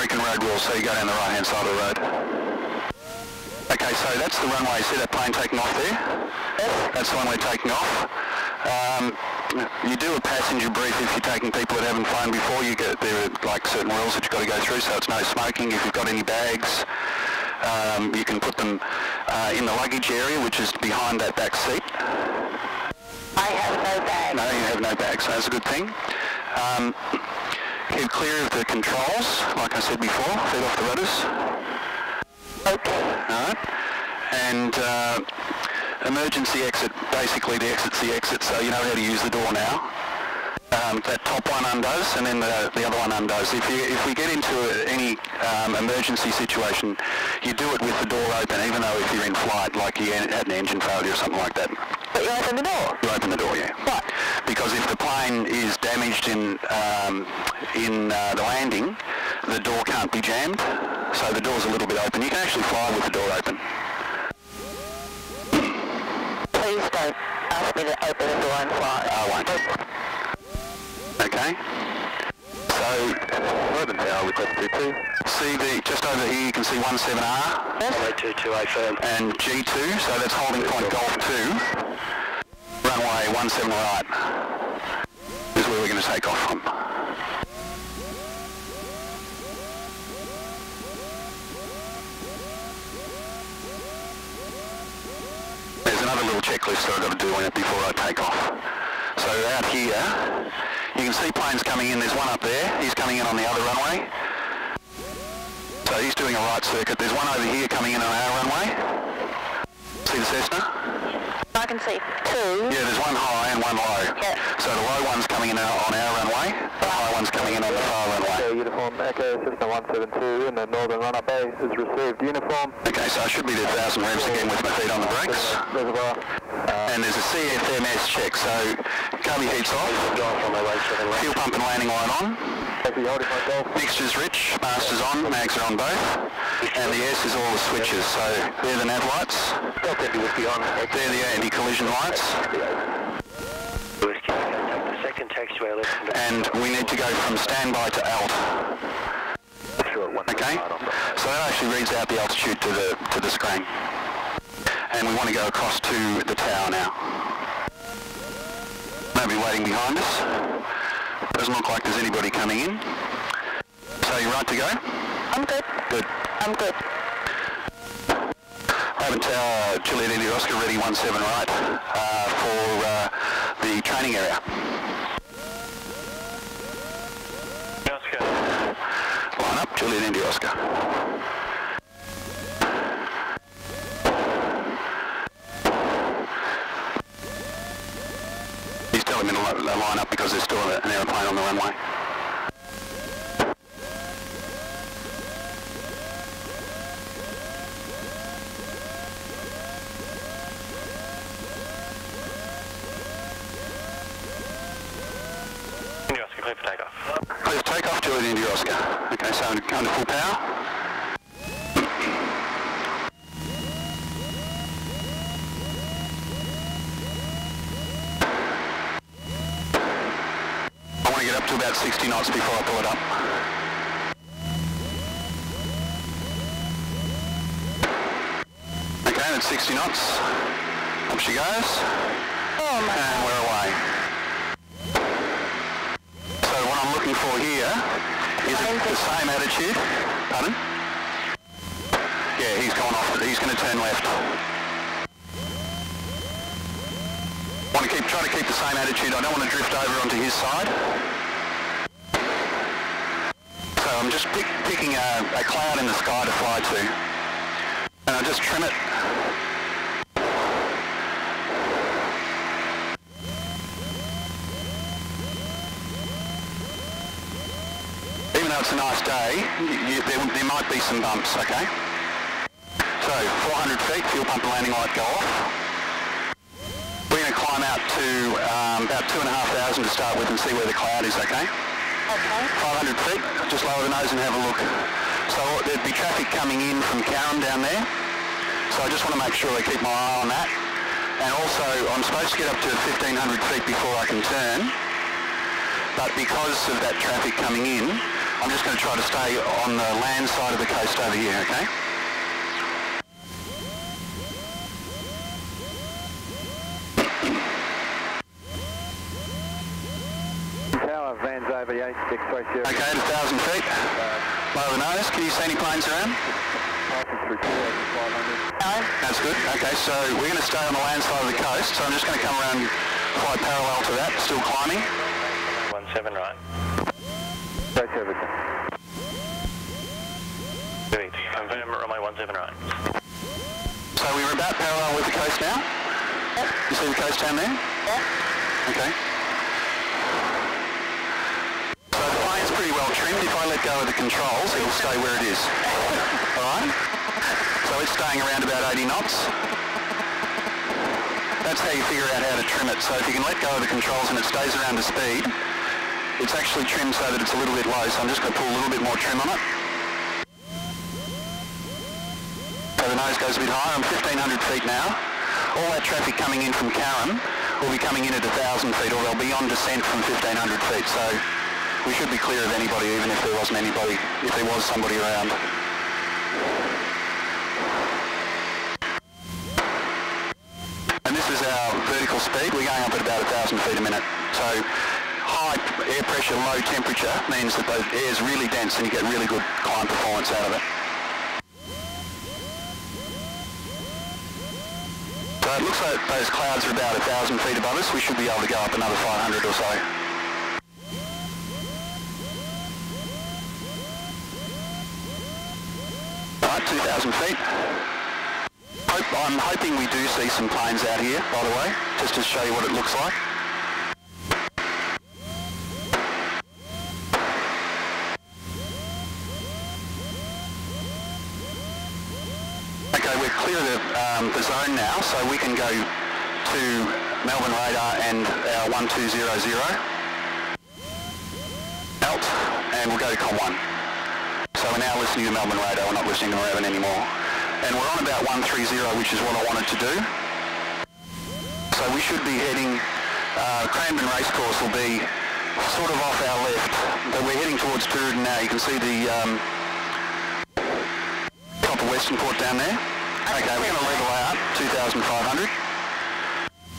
American road rules, so you go down the right-hand side of the road. Okay, so that's the runway. See that plane taking off there? Yes. That's the one we're taking off. You do a passenger brief if you're taking people that haven't flown before. There are like certain rules that you've got to go through, so it's no smoking. If you've got any bags, you can put them in the luggage area, which is behind that back seat. I have no bag. No, you have no bags, so that's a good thing. Keep clear of the controls, like I said before, feet off the rudders. Okay. Alright. And emergency exit, basically the exit's the exit, so you know how to use the door now. That top one undoes, and then the other one undoes. If we get into any emergency situation, you do it with the door open, even though if you're in flight, like you had an engine failure or something like that. But you open the door? You open the door, yeah. What? Because if the plane is damaged in the landing, the door can't be jammed, so the door's a little bit open. You can actually fly with the door open. Please don't ask me to open the door and fly. I won't. Okay. So, Urban Tower with F22. see just over here you can see 17R. Yes. 2228 firm. And G2, so that's holding point Golf 2. Runway 17 right is where we're going to take off from. There's another little checklist that I've got to do on it before I take off. So out here, you can see planes coming in. There's one up there. He's coming in on the other runway. So he's doing a right circuit. There's one over here coming in on our runway. See the Cessna? I can see two. Yeah, there's one high and one low. Yeah. So the low one's coming in on our runway. The high one's coming in on the far runway. Okay, uniform Echo Cessna 172 in the northern run-up bay is received. Uniform. Okay, so I should be at 1,000 revs again with my feet on the brakes. Reservoir. And there's a CFMS check, so carby heat's off. Fuel pump and landing light on. Mixture's rich, master's on, mags are on both. And the S is all the switches, so they're the nav lights. They're the anti-collision lights. And we need to go from standby to alt. Okay? So that actually reads out the altitude to the screen. And we want to go across to the tower now. Nobody waiting behind us. Doesn't look like there's anybody coming in. So you're right to go? I'm good. Good. I'm good. Raven Tower, Juliet India Oscar, ready 17 right for the training area. Oscar. Line up, Juliet India Oscar. He's telling me to line up because there's still an aeroplane on the runway. Clear for takeoff. Clear for takeoff, Juliet India Oscar. Okay, so I'm going to full power. I want to get up to about 60 knots before I pull it up. Okay, that's 60 knots. Up she goes. Oh my And we're away. So what I'm looking for here is the same attitude. Pardon? Yeah, he's gone off. He's going to turn left. Try to keep the same attitude. I don't want to drift over onto his side. So I'm just picking a cloud in the sky to fly to. And I just trim it. Even though it's a nice day, there might be some bumps, okay? So 400 feet, fuel pump and landing light go off. We're going to climb out to about 2,500 to start with and see where the cloud is, okay? Okay. 500 feet, just lower the nose and have a look. So there'd be traffic coming in from Carrum down there. So I just want to make sure I keep my eye on that. And also, I'm supposed to get up to 1,500 feet before I can turn. But because of that traffic coming in, I'm just going to try to stay on the land side of the coast over here, okay? Tower, Van's over the 86 ratio. Okay, at 1,000 feet. Lower the nose. Can you see any planes around? Passing through 2,500. No. That's good. Okay, so we're going to stay on the land side of the coast, so I'm just going to come around quite parallel to that, still climbing. 17 right. Ratio, Victor. Confirm runway 17 right. So we're about parallel with the coast now? Yep. You see the coast down there? Yeah. Okay. So the plane's pretty well trimmed. If I let go of the controls, it'll stay where it is. Alright? So it's staying around about 80 knots. That's how you figure out how to trim it. So if you can let go of the controls and it stays around the speed, it's actually trimmed so that it's a little bit low. So I'm just going to pull a little bit more trim on it. So the nose goes a bit higher. I'm 1,500 feet now. All that traffic coming in from Carrum will be coming in at 1,000 feet, or they'll be on descent from 1,500 feet. So we should be clear of anybody, even if there wasn't anybody, if there was somebody around. And this is our vertical speed. We're going up at about 1,000 feet a minute. So high air pressure, low temperature means that the air is really dense and you get really good climb performance out of it. So it looks like those clouds are about 1,000 feet above us. We should be able to go up another 500 or so. Right, 2,000 feet. I'm hoping we do see some planes out here, by the way, just to show you what it looks like. Okay, we're clear of the zone now, so we can go to Melbourne radar and our 1200 alt, and we'll go to Com 1. So we're now listening to Melbourne radar, we're not listening to Moorabbin anymore. And we're on about 130, which is what I wanted to do. So we should be heading, Cranbourne Racecourse will be sort of off our left, but we're heading towards Tooradin now. You can see the top of Western Port down there. Okay, we're going to level out 2,500.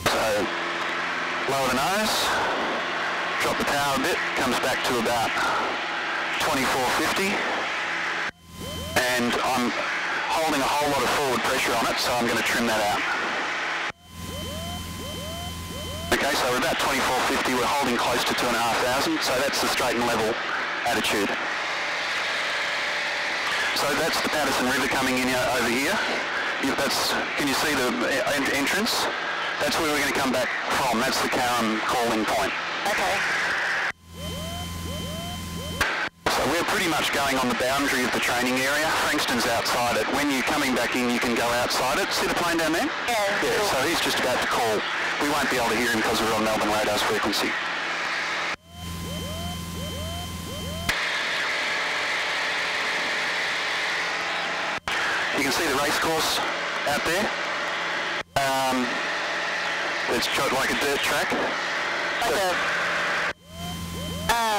So lower the nose, drop the power a bit, comes back to about 2450. And I'm holding a whole lot of forward pressure on it, so I'm going to trim that out. Okay, so we're about 2450, we're holding close to 2,500, so that's the straight and level attitude. So that's the Patterson River coming in over here. Can you see the entrance? That's where we're going to come back from, that's the Carrum calling point. Okay. So we're pretty much going on the boundary of the training area. Frankston's outside it. When you're coming back in, you can go outside it. See the plane down there? Yeah. Yeah, so he's just about to call. We won't be able to hear him because we're on Melbourne radar's frequency. You can see the race course out there. It's like a dirt track.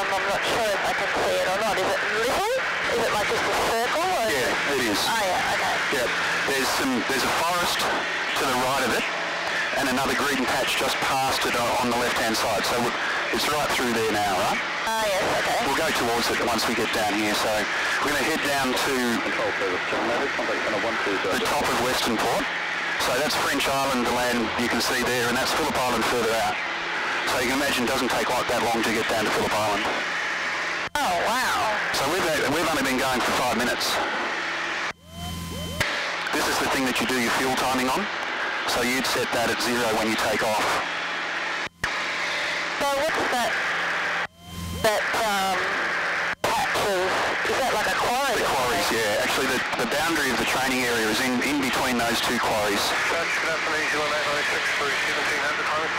I'm not sure if I can see it or not. Is it little? Is it like just a circle? Or Yeah, it is. Oh yeah, okay. Yeah, there's a forest to the right of it, and another green patch just past it on the left-hand side. So it's right through there now, right? Oh yes, okay. We'll go towards it once we get down here. So we're going to head down to the top of Western Port. So that's French Island, the land you can see there, and that's Phillip Island further out. So you can imagine it doesn't take like that long to get down to Phillip Island. Oh wow. So we've only been going for 5 minutes. This is the thing that you do your fuel timing on. So you'd set that at 0 when you take off. So what's that patch is that like a quarry? The quarries, yeah. Actually, the boundary of the training area is in between those two quarries. Good afternoon, New Zealand 896 through 1700, home,